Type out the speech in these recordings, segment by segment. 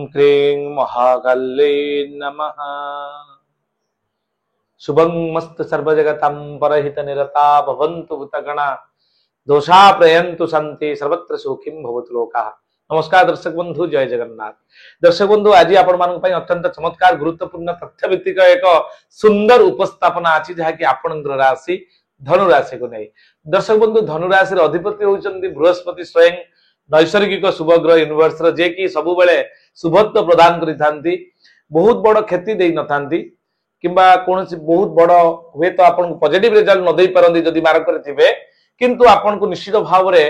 क्रीं महाकाल्यै नमः। शुभं मस्त सर्वजगतं परहित निरता भवन्तु भूतगणा दोषा प्रयन्तु सन्ति सर्वत्र सुखिं भवतु लोकाः। नमस्कार दर्शक बंधु, जय जगन्नाथ। दर्शक बंधु, आज आपण मानक पई अत्यंत चमत्कार गुरुत्वपूर्ण तथ्य भित्तिक एक सुंदर उपस्थापना अछि जहा कि आपनकर राशि धनु राशि को नै। दर्शक बंधु, धनु राशि र अधिपति होचंती बृहस्पति, स्वयं नैसर्गिक शुभ ग्रह यूनिवर्स र, जे कि सब बेले शुभत्व प्रदान करिथांती, बहुत बड़ क्षति देई नथांती किंबा कोनोसी बहुत बड़ हुए तो आपन पॉजिटिव रिजल्ट न देई परंती जदि मार्क करथिबे, किंतु आपन को निश्चित भाव रे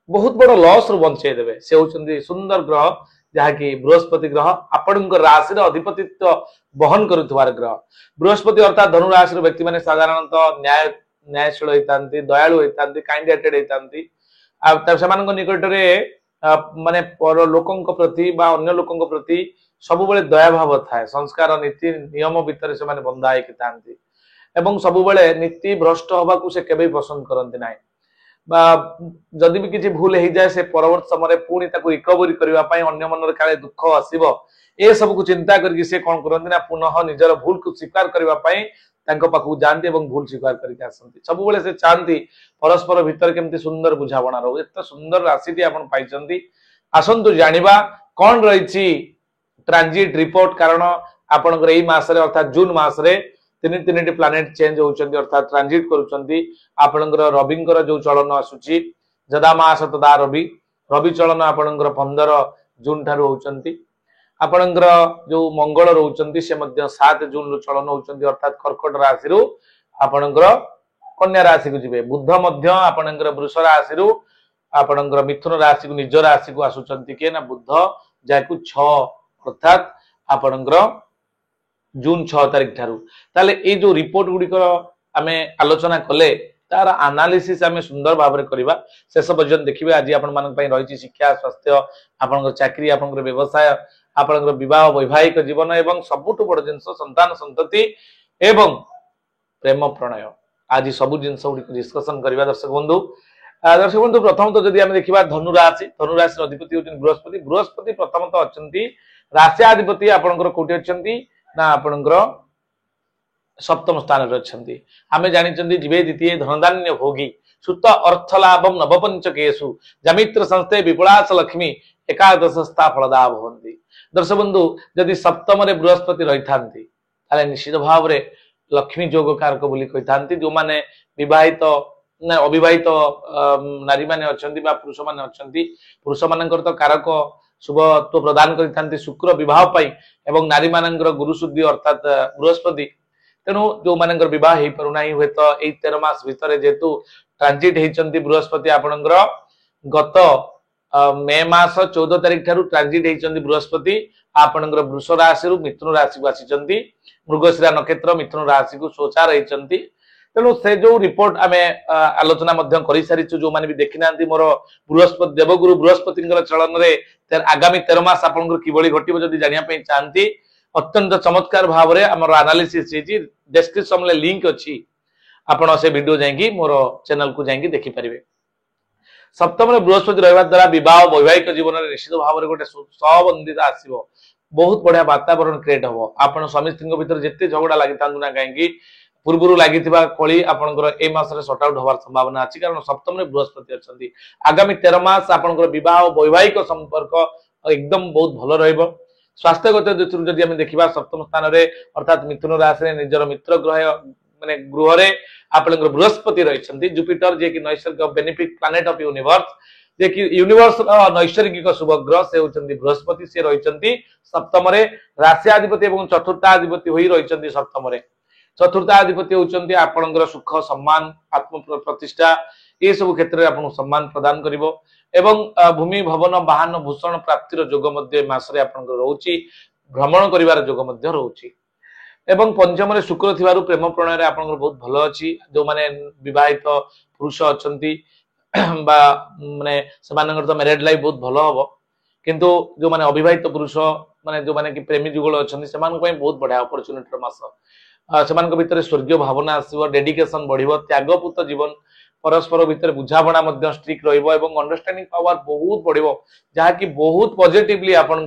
बहुत बड़ लॉस रु बंचे देबे। से होचंती सुंदर ग्रह जहा कि बृहस्पति ग्रह आपन राशि र अधिपतित्व बहन करुथवार ग्रह। बृहस्पति अर्थात धनु राशि र व्यक्ति माने साधारणतः न्यायशील होइतांती, दयालु होइतांती, काइंड हार्टेड होइतांती। आ सेमानक निकट रे माने पर लोकंक प्रति बा अन्य लोकंक प्रति सब बेले दया भाव थाए। संस्कार नीति नियम भितर से माने बंधा हेकि थांती एवं सब बेले नीति भ्रष्ट होबा को से केबे पसंद करंती नाही। जदि भी किसी भूल हो जाए से परवर्त समय पुणी ताको रिकवरी करबा पई अन्य मनर काले दुख आसीबो, ए सब को चिंता करके से कोन करंती ना पुनः निजर भूल को स्वीकार करबा पई तांको पाखु जानती एवं भूल स्वीकार करके आसंती। सब बेले से चाहती परस्पर भीतर केमती सुंदर बुझाबणा रहू। एत सुंदर राशिटी आपण पाइचंती। आसंतु जानिबा कोन रहिछि ट्रांजिट रिपोर्ट। कारण आपनकर एई मास रे अर्थात जून मास रे तीन प्लानेट चेंज होउचंती अर्थात ट्रांजिट करूचंती। आपनकर रविंकर जो चलन आसुची जदा मास तदा रवि, रवि चलन आपनकर 15 जून ठारू होउचंती। आपनकर जो मंगल रहउचंती से मध्य 7 जून रो चलन होउचंती अर्थात कर्कट राशि रो आपनकर कन्या राशि को जिबे। बुध मध्य आपनकर वृष राशि रो आपनकर मिथुन राशि को निज राशि को आसुचंती के ना बुध जाकु 6 अर्थात आपनकर जून 6 तारिख ठारू। ताले ए जो रिपोर्ट गुडी को आमे आलोचना कले तार एनालिसिस आमे सुंदर भाव रे करबा। शेष पर्यंत देखिबे। आज आपण मानक पई रहिछि शिक्षा, स्वास्थ्य, आपनकर चाकरी, आपनकर व्यवसाय, आपनकर विवाह, वैवाहिक जीवन एवं सबुठ बड़ जिंस संतान संतति एवं प्रेम प्रणय। आज सब जिंस गुडी डिस्कशन करबा। दर्शक बंधु प्रथम तो जदि आमे देखिबा धनु राशि र अधिपति होचन बृहस्पति। बृहस्पति प्रथम तो अछंती राष्ट्राधिपति आपनकर कोठी अछंती ना आपनकर सप्तम स्थान रे अछंती। आमे जानिचंती जीवे द्वितीय धनधान्य भोगी सुत अर्थ लाभम नवपंचकेषु जमित्र संस्थे विपुलास लक्ष्मी एकादशस्था फलदा भवन्ति। दर्शक बंधु, जदि सप्तम रे बृहस्पति रहिथांती ताले निश्चित भाव रे लक्ष्मी योग कारक बोली कहिथांती। जो माने विवाहित ना अविवाहित नारी माने अछंती बा पुरुष माने अछंती, पुरुष मानकर तो कारक शुभत्व प्रदान करिथांती शुक्र विवाह पाई एवं नारी मानकर गुरु शुद्धि अर्थात बृहस्पति। तेणु जो मानकर विवाह हे परुना ही हुए तो ए 13 मास भीतर जेतु ट्रांजिट हेचंती बृहस्पति आपनकर गत मे मास 14 तारिख ठारू ट्रांजिट हेचंती बृहस्पति आपनकर वृष राशि रु मिथुन राशि को आसीचंती। मृगशिरा नक्षत्र मिथुन राशि को सोचार हेचंती। तेणु से जो रिपोर्ट आमे आलोचना मध्य करि सारिछु। जो माने भी देखिनांती मोर बृहस्पति देवगुरु बृहस्पतिंकर चलन रे आगामी 13 मास आपनकर किबळी घटिबो जदि जानिया पई चाहंती अत्यंत चमत्कार भाव रे हमर एनालिसिस हेची। डिस्क्रिप्शन में लिंक अछि, आपण से वीडियो जाएंगी मोर चैनल को जाएंगी देखि परिबे। सप्तम रे बृहस्पति रहबा द्वारा विवाह वैवाहिक जीवन रे निश्चित भाव रे गोटे सबंधित आसीबो। बहुत बढ़िया वातावरण क्रिएट हबो। आपण स्वामी स्त्री भीतर जेते झगड़ा लागि तांदु ना काहेकि पूर्वरु लागिथिबा कली आपनकर ए मास रे सॉर्ट आउट होबार संभावना अछि। कारण सप्तम रे बृहस्पति अछंती। आगामी 13 मास आपनकर विवाह वैवाहिक संपर्क एकदम बहुत भलो रहइबो। स्वास्थ्यगत दृष्टि जदि हम देखिबा सप्तम स्थान रे अर्थात मिथुन राशि रे निजर मित्र ग्रह माने गृह रे आपनकर बृहस्पति रहिसंती। जुपिटर जे कि नैसर्गिक बेनिफिट प्लैनेट ऑफ यूनिवर्स, जे कि यूनिवर्स नैसर्गिक शुभ ग्रह से होचंती बृहस्पति। से रहिसंती सप्तम रे राष्ट्राधिपति एवं चतुर्थाधिपति होई रहिसंती सप्तम रे। चतुर्थाधिपति होचंती आपनकर सुख सम्मान आत्म प्रतिष्ठा ए सब क्षेत्र रे आपन सम्मान प्रदान करिवो एवं भूमि भवन वाहन भूषण प्राप्तिर जोग मध्य मास रे आपनकर रहउची। भ्रमण करिवार जोग मध्य रहउची एवं पंचम रे शुक्र थिवारु प्रेम प्रणय रे आपनकर बहुत भलो अछि। जो माने विवाहित पुरुष अछंती बा माने समानकर तो मैरिड लाइफ बहुत भलो हबो, किंतु जो माने अविवाहित पुरुष माने जो माने कि प्रेमी जुगल अछंती समान पई बहुत बढ़िया अपॉर्चुनिटी मास। समान भीतर स्वर्गीय भावना आसीबो, डेडिकेशन बढ़िबो, त्यागपूत जीवन परस्पर भीतर बुझाबणा मध्य स्ट्रिक रहिबो एवं अंडरस्टैंडिंग पावर बहुत बढ़िबो, जहा कि बहुत पॉजिटिवली आपन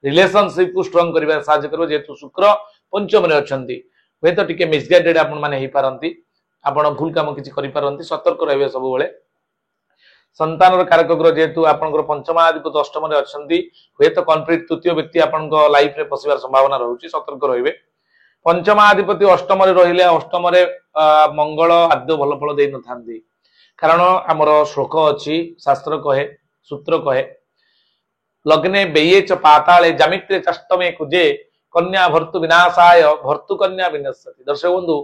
रिलेशनशिप को स्ट्रांग करिबा साहाय्य करबो जेतु शुक्र पंचम रे अछंती वे तो टिके मिसगाइडेड आपण माने हे पारंती आपण भूल काम किछि करि पारंती सतर्क रहबे सब बेले संतान कारक ग्रह जेहेतु आपंकर पंचमाधिपति अष्टम अच्छा हुए तो कन्फ्लिक्ट तृतीय व्यक्ति आपण लाइफ रे पशिबार संभावना रहुछि सतर्क रहिबे पंचमाधिपति अष्टम रहिले अष्टम मंगल आद्य भल फल दे नथांती कारण आमर श्लोक अछि शास्त्र कहे सूत्र कहे लग्ने बेये च पाताले जामित्रे चष्टमे कुजे कन्या भर्तु विनाशाय भर्तु कन्या विनश्यति दर्शक बंधु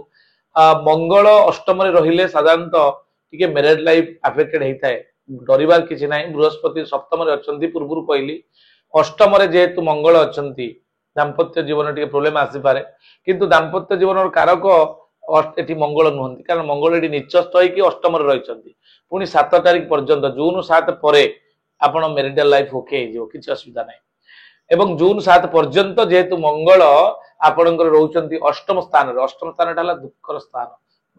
मंगल अष्टम रहिले साधारणतः टिके मैरिड लाइफ अफेक्टेड होता है डरबार किसी ना बृहस्पति सप्तम अच्छा पूर्व कहली अष्टम जेहेतु मंगल अच्छा दाम्पत्य जीवन टे प्रोब्लेम आसीपे किंतु दाम्पत्य जीवन कारक ये मंगल नुहति कारण मंगल ये निचस्थ होगी अष्टम रही पुणी 7 तारिख पर्यंत जून 7 पर आपण मैरिडल लाइफ ओके किसी असुविधा ना एवं जून 7 पर्यंत जेहेतु मंगल आपणकर रोचंती अष्टम स्थान दुखर स्थान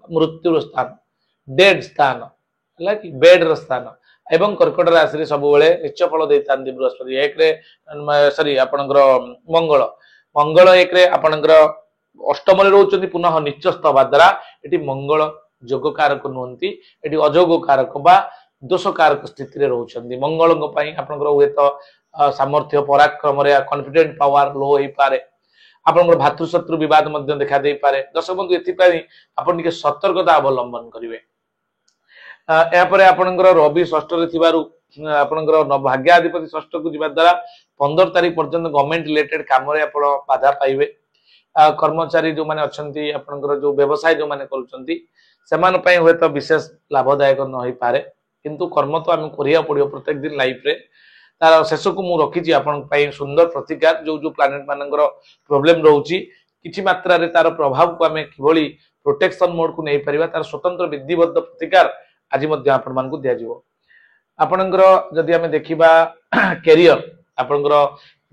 मृत्युर स्थान डेड स्थान है कि बेड स्थान एवं कर्कट राशि सब नीच फल देता बृहस्पति एक सॉरी आपणकर मंगल मंगल एक आपणकर अष्टम रोचंती पुनः निचस्थ हवा द्वारा ये मंगल जोग कारक नुहति ये अजोग कारक बा दोष कारक स्थिति रोचंती मंगल आपणकर हुए तो सामर्थ्य पराक्रम कॉन्फिडेंट पावर लो हो पारे आपन भातृशत्रु विवाद देखा दे पारे दर्शक बंधु एथि आपण सतर्कता अवलंबन करेंगे यापर आपणकर रवि षष्ठ आपणकर भाग्याधिपति षष्ठ को जीवा द्वारा 15 तारिख पर्यंत गवर्नमेंट रिलेटेड काम बाधा पाइबे कर्मचारी जो माने अछंती आपणकर जो व्यवसाय जो माने करूछंती सेमान पई होय तो विशेष लाभदायक न होई पारे किंतु कर्म तो आम करिया पड़ियो प्रत्येक दिन लाइफ रे तार शेष को मु रखिछि आपण पई सुंदर प्रतिकार जो जो प्लैनेट मानकर प्रॉब्लम रहउछि किछि मात्रा रे तार प्रभाव को आमे किभली प्रोटेक्शन मोड को नै परिबा तार स्वतंत्र विधिबद्ध प्रतिकार आज मध्य आपण मान को दिया जिवो आपणकर जदि आमे देखिबा कैरियर आपणकर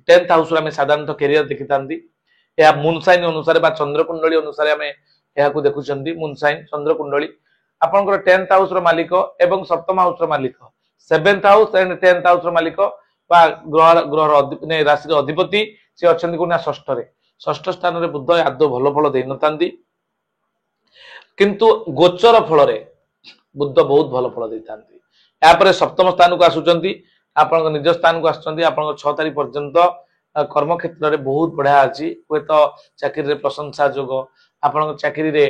10th हाउस रे आमे साधारणतः कैरियर देखितांती या मूनसाइन अनुसार बा चंद्र कुंडली अनुसार आमे या को देखुचंती मूनसाइन चंद्र कुंडली आपणकर 10th हाउस रो मालिक एवं सप्तम हाउस रो मालिक 7th house and 10th house रो मालिक बा ग्रह ने राशि रो अधिपति से अछंती कोना षष्ठ रे षष्ठ स्थान रे बुध आदो भलो फल देइ नतांती किंतु गोचर फल रे बुध बहुत भल फल देतांती यापर सप्तम स्थान को आसुचंती आपण निज स्थान को आसुचंती आपण 6 तारिख पर्यंत कर्म क्षेत्र रे बहुत बढ़िया अछि हुए तो चाकरी रे प्रशंसा जोग आपण चाकरी रे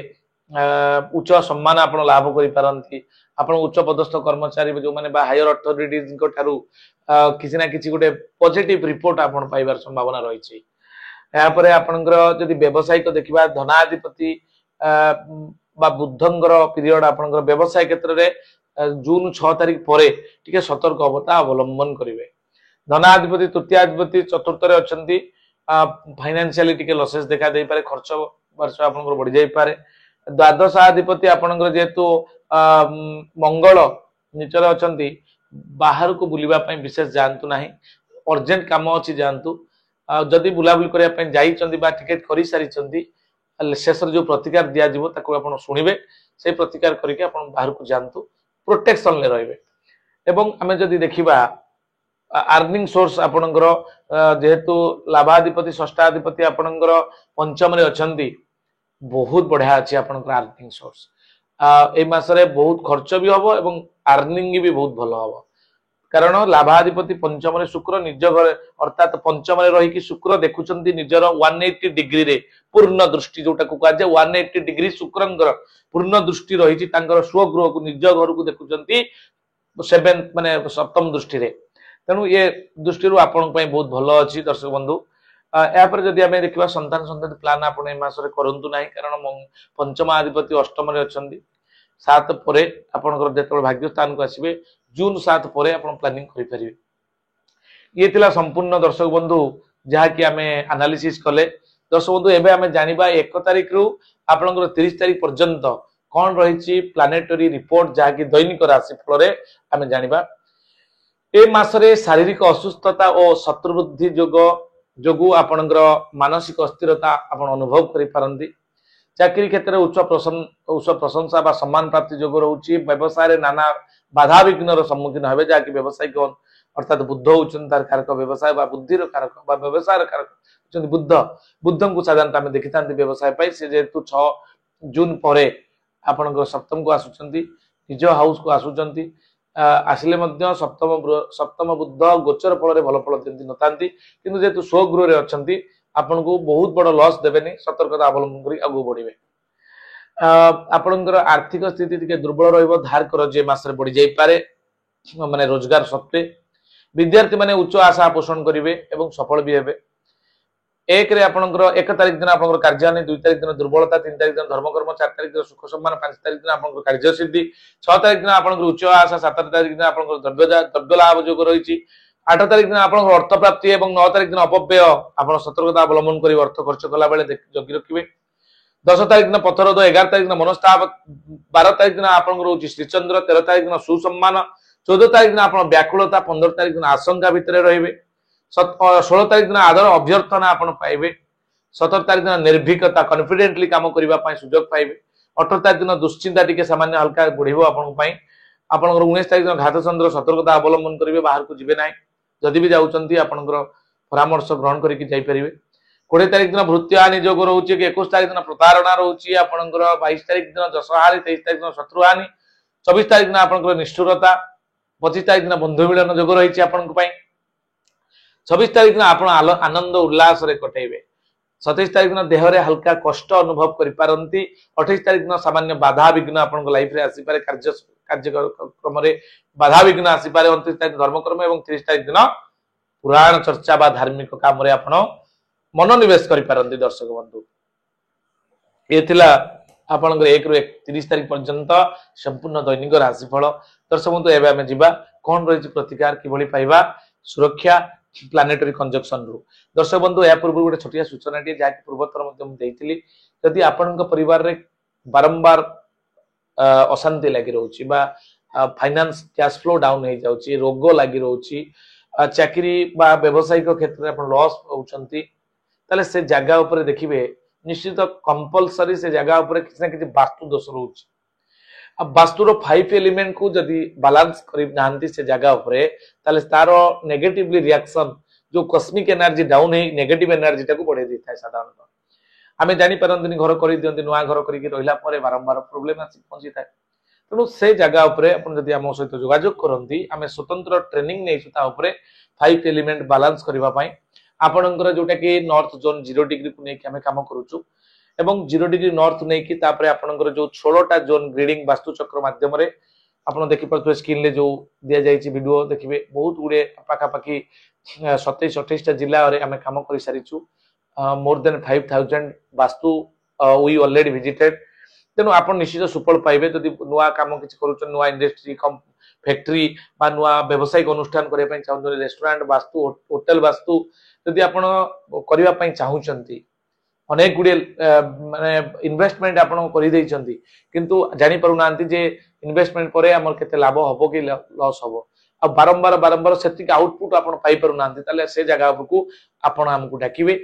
उच्च सम्मान आपण लाभ करि पारंती आपण उच्च पदस्थ कर्मचारी जो माने बा हायर अथॉरिटीज को थारु किसी ना किसी गोटे पॉजिटिव रिपोर्ट आपण पाइबार संभावना रही छी यापर आपणकर जदि व्यवसायिक देखिबा धनाधिपति बा बुद्धंकर पीरियड आपणकर व्यवसाय क्षेत्र रे जून 6 तारिख परे टिके सतर्क अवता अवलंबन करिवे धनाधिपति तृतीयाधिपति चतुर्थ रे अछंती फाइनेंशियली टिके लॉसेस देखा दे पारे खर्च वर्ष आपणकर बढ़ी जाई पारे द्वादशाधिपति आपणकर जेतु मंगल नीचर अछंती बाहर को बुलिबा पई विशेष जानतु नाही अर्जेंट काम अछि जानतु जदि बुलाबुली करिया पई जाई चंदी बा टिकेट करि सारी चंदी शेष जो प्रतिकार दिया जिवो ताको आपण सुनिबे से प्रतिकार करके आपण बाहर को जानतु प्रोटेक्शन ले रहिबे एवं आमे जदि देखिबा अर्निंग सोर्स आपणकर जेहेतु लाभाधिपति षष्ठाधिपति आपणकर पंचम रे अछंती बहुत बढ़िया अछि आपणकर अर्निंग सोर्स ए मासरे बहुत खर्च भी हबो एवं अर्निंग भी बहुत भलो हबो कारण लाभाधिपति पंचम रे शुक्र निज घर अर्थात पंचम रे रही कि शुक्र देखुचंती निजर 180 डिग्री रे पूर्ण दृष्टि जोटा को कहा जाय 180 डिग्री शुक्रंकर पूर्ण दृष्टि रही तांकर स्वगृह को निज घर को देखुचंती 7 माने सप्तम दृष्टि रे तेणु ये दृष्टि रो आपण पई बहुत भलो अछि दर्शक बंधु या पर जदि हमें देखिबा संतान संतति प्लान आपण ए मास रे करंतु नाही कारण पंचमाधिपति अष्टम रे अछंती 7 परे आपणकर जेतबे भाग्य स्थान को आसीबे जून 7 परे आपण प्लानिंग करि परिबे ये तिला संपूर्ण दर्शक बंधु जहा कि हमें एनालिसिस कले दर्शक बंधु एबे हमें जानिबा 1 तारिख रु आपणकर 30 तारिख पर्यंत कोन रहिछि प्लानेटरी रिपोर्ट जहा कि दैनिक राशि फल रे हमें जानिबा ए मासरे शारीरिक असुस्थता और शत्रुवृद्धि जोगु आपणकर मानसिक अस्थिरता आपण अनुभव करि पारंती चाकरी क्षेत्र में उच्च प्रशंसा बा सम्मान प्राप्ति जोग रोची व्यवसाय रे नाना बाधा विघ्न सम्मुखीन हेबे जाकि व्यवसायिक अर्थात बुद्ध होउछन तार कारक व्यवसाय बा बुद्धिर कारक बा व्यवसायर कारक होउछन बुद्ध बुद्धन को साधारणतः आम देखि थांती व्यवसाय पाई से जेतु 6 जून परे आपन सप्तम को आसुचंती निज हाउस को आसुचंती आसिले मध्य सप्तम बुद्ध गोचर फल भल फल दिखती नथांती किंतु जेतु स्वगृह रे अछंती आपन को बहुत बड़ लॉस देबेनी सतर्कता अवलंबन करी आगु बढ़िबे आपनकर आर्थिक स्थिति टिके दुर्बल रहइबो धार कर जे मास रे बढ़ी जाई पारे माने रोजगार सत्वे विद्यार्थी माने उच्च आशा पोषण करिवे एवं सफल भी हेबे एक रे आपनकर 1 तारिख दिन आपनकर कार्यालय 2 तारिख दिन दुर्बलता 3 तारिख दिन धर्मकर्म 4 तारिख दिन सुख सम्मान 5 तारिख दिन आपनकर कार्य सिद्धि 6 तारिख दिन आपनकर उच्च आशा 7 तारिख दिन आपनकर द्रव्य लाभ योग रहिछि 8 तारिख दिन आपनकर अर्थ प्राप्ति एवं 9 तारिख दिन अपव्यय आपन सतर्कता अवलंबन करी अर्थ खर्च कला बेले जगी रखिबे 10 तारिख दिन पथर दो 11 तारिख दिन मनस्ताप 12 तारिख दिन आपनकर होछि श्रीचंद्र 13 तारिख दिन सुसम्मान 14 तारिख दिन आपन व्याकुलता 15 तारिख दिन आशंका भितरे रहिबे 16 तारिख दिन आदर अभ्यर्थना आपन पाइबे 17 तारिख दिन निर्भीकता कॉन्फिडेंटली काम करिबा पई सुयोग पाइबे 18 तारिख दिन दुश्चिंता टिके सामान्य हल्का बढ़िबो आपन पई आपन 19 तारिख दिन घात चंद्र सतर्कता अवलंबन करिवे बाहर को जिबे नाही जदि भी जाउचंती आपन परामर्श ग्रहण करिकि जाई परिबे 20 तारिख दिन भृत्यानि योग रहउची 21 तारिख दिन प्रतारणा रहउची आपन 22 तारिख दिन दशहारी 23 तारिख दिन शत्रुहानि 24 तारिख दिन आपन निष्ठुरता 25 तारिख दिन बंधु मिलन योग रहिछि आपन पई 26 तारिख दिन आपण आनंद उल्लास रे कटेबे 27 तारिख दिन देह रे हल्का कष्ट अनुभव करि पारंती 28 तारिख दिन सामान्य बाधा विघ्न आपण लाइफ रे आसी पारे कार्यक्रम रे बाधा विघ्न आसी पारे 29 तारिख धर्मकर्म एवं 30 तारिख दिन पुराण चर्चा बा धार्मिक काम रे आपण मनोनिवेश करि पारंती दर्शक बंधु ये थिला आपण 1 रु 30 तारिख पर्यंत संपूर्ण दैनिक राशिफल दर्शक बंधु एबे हमें जिबा कोन रहिछि प्रतिकार किभली पाइबा सुरक्षा प्लानेटरी कंजक्शन रु दर्शक बंधु या पूर्व गोटे छोटिया सूचना टी जाके पूर्वतर मध्यम देइथिली यदि आपनक परिवार रे बारंबार अशांति लागि रहउची बा फाइनेंस कैश फ्लो डाउन हे जाउची रोग लागि रहउची चाकरी बा व्यवसायिक क्षेत्र रे अपन लॉस होउचंती ताले से जगह ऊपर देखिबे निश्चित कंपलसरी से जगह ऊपर किछ ना किछ वास्तु दोष रहउची अब वास्तुर 5 एलिमेंट को जदि बैलेंस करि नांती से जगह ऊपर ताले तारो नेगेटिवली रिएक्शन जो कॉस्मिक एनर्जी डाउन है नेगेटिव एनर्जी टाको बढ़े देता है साधारणतः आमे जानि परंतनी घर करि दियंती नुआ घर करि कि रहिला परे बारंबार प्रॉब्लम आसी पहुंची थाए तनो से जगह ऊपर अपन जदि हम सहित जोगाजोग करंती आमे स्वतंत्र ट्रेनिंग नै सुता ऊपर 5 एलिमेंट बैलेंस करिवा पई आपनकर जोटा कि नॉर्थ जोन 0 डिग्री को नै कि आमे काम करूछु एवं 0 डिग्री नॉर्थ नै कि तापरे आपनकर जो 16टा जोन ग्रीडिंग वास्तु चक्र माध्यम रे आपण देखि परथु स्क्रीन ले जो दिया जायछि वीडियो देखिबे बहुत गुडे पाखा पाखी 27-28 जिला रे आमे काम करि सारिछु more than 5000 vastu we already visited तेनु आपण निश्चित सुफल पाइबे जदि नुआ काम किछ करूछन नुआ इंडस्ट्री कम फैक्ट्री बा नुआ व्यवसायिक अनुष्ठान करिया पई चाहूछन रेस्टोरेंट वास्तु होटल वास्तु जदि आपण करिया पई चाहूछंती अनेक गुडे माने इन्वेस्टमेंट आपण करि दैछंती किंतु जानि परू नांती जे इन्वेस्टमेंट करे हमर केते लाभ हबो कि लॉस हबो अब बारंबार सेतिक आउटपुट आपण पाई परू नांती ताले से जगह को आपण हमकु डाकिबे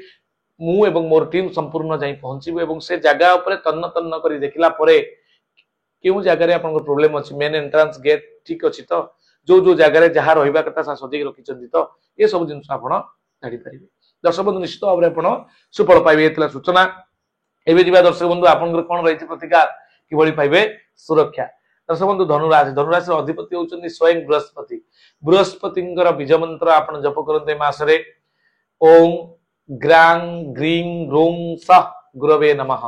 मु एवं मोर टीम संपूर्ण जाई पहुंचीबे एवं से जगह ऊपर तन्न तन्न करी देखिला परे केउ जगह रे आपण प्रॉब्लम अछि मेन एंट्रेंस गेट ठीक अछि तो जो जगह रे जहा रहिबा कथा सा सदिक रखिचंती तो ये सब जिंस आपण जानि परिबे दर्शक बंधु निश्चित भाव आपण सुफल पाइबे एतला सूचना एबे जिबा दर्शक बंधु आपण कोन रहिछि प्रतिकार किबळी पाइबे सुरक्षा दर्शक बंधु धनुराशि अधिपति होचंदी स्वयं बृहस्पतिंकर बीज मंत्र आपण जप करते मास रे ओम ग्रां ग्रीं ग्रूं स गुरवे नमः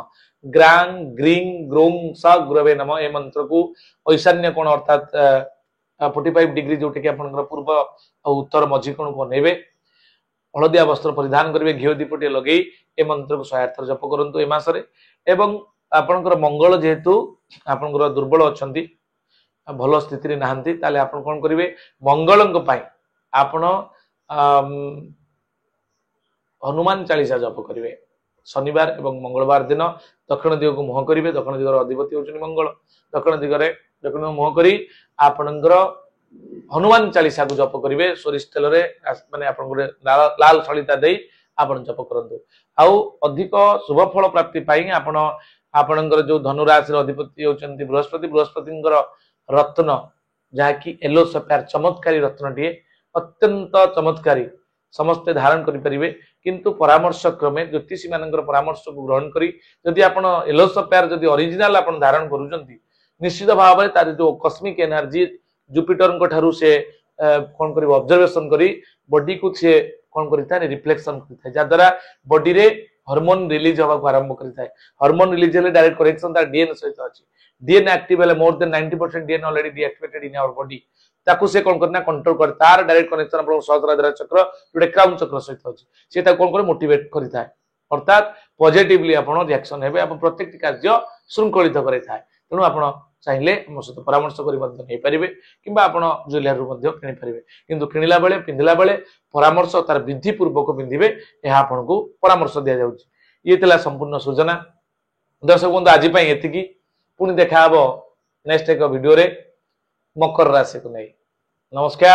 ग्रां ग्रीं ग्रूं स गुरवे नमः ए मंत्र को ईशान्य कोण अर्थात 45 डिग्री जोटे कि आपण पूर्व और उत्तर मझी कोण बनेबे हलदिया वस्त्र परिधान करेंगे घी दीपटे लगे ए मंत्र को 100 थर जप करंतु ए मास रे एवं आपनकर मंगल जेहेतु आपनकर दुर्बल अछंती भलो स्थिति रे नाहंती ताले आपण कोन करिवे मंगलंक पई आपण हनुमान चालीसा जप करिवे शनिवार एवं मंगलवार दिन दक्षिण दिग को मुह करिवे दक्षिण दिगर अधिपति होचनी मंगल दक्षिण मुह करी आपनकर हनुमान चालीसा को जप करिवे सोरिष तेल रे माने आपन गुरे लाल सलिता देई आपन जप करंतु आउ अधिक शुभ फल प्राप्ति पाई आपन आपनकर जो धनुराशि रो अधिपति होचंती बृहस्पतिंकर रत्न जहा कि येलो सफेयर चमत्कारी रत्न टिए अत्यंत चमत्कारी समस्ते धारण करें किंतु परामर्श क्रमे ज्योतिषी मान परामर्श को ग्रहण करी जदि आपण एलोस पेयर जदि ओरिजिनल आपण धारण करूछंती निश्चित भाव में तार जो कस्मिक एनर्जी जुपिटर को ठारू से कौन कर ऑब्जर्वेशन करी बॉडी को से कौन करता है रिफ्लेक्शन करता है जद्वारा बॉडी रे हार्मोन रिलीज होगा आरंभ करता है हार्मोन रिलीज हेले डायरेक्ट कनेक्शन तार डीएनए सहित अछि डीएनए एक्टिव हेले more than 90% DNA already deactivated in our body ताकू से कौन करना कंट्रोल कर तार डायरेक्ट कनेक्शन अपन सहस्राधार चक्र जोटे क्राउन चक्र सहित अछि से ता कौन करे मोटिवेट करता है अर्थात पॉजिटिवली आपण रिएक्शन हेबे आपण प्रत्येक कार्य श्रृंखलित करैथाय तेणु आपण चाहिए आम सहित परामर्श करें कि आप ज्वेलरी किनी पारे किंतु किणला बेले पिंधला बेले परामर्श तार विधि पूर्वक पिंधे यह आपको परामर्श दि जाऊँगी ये थिला संपूर्ण सूचना दर्शक बंधु आज एति पुणी देखा नेक्स्ट एक वीडियो रे मकर राशि को नहीं नमस्कार।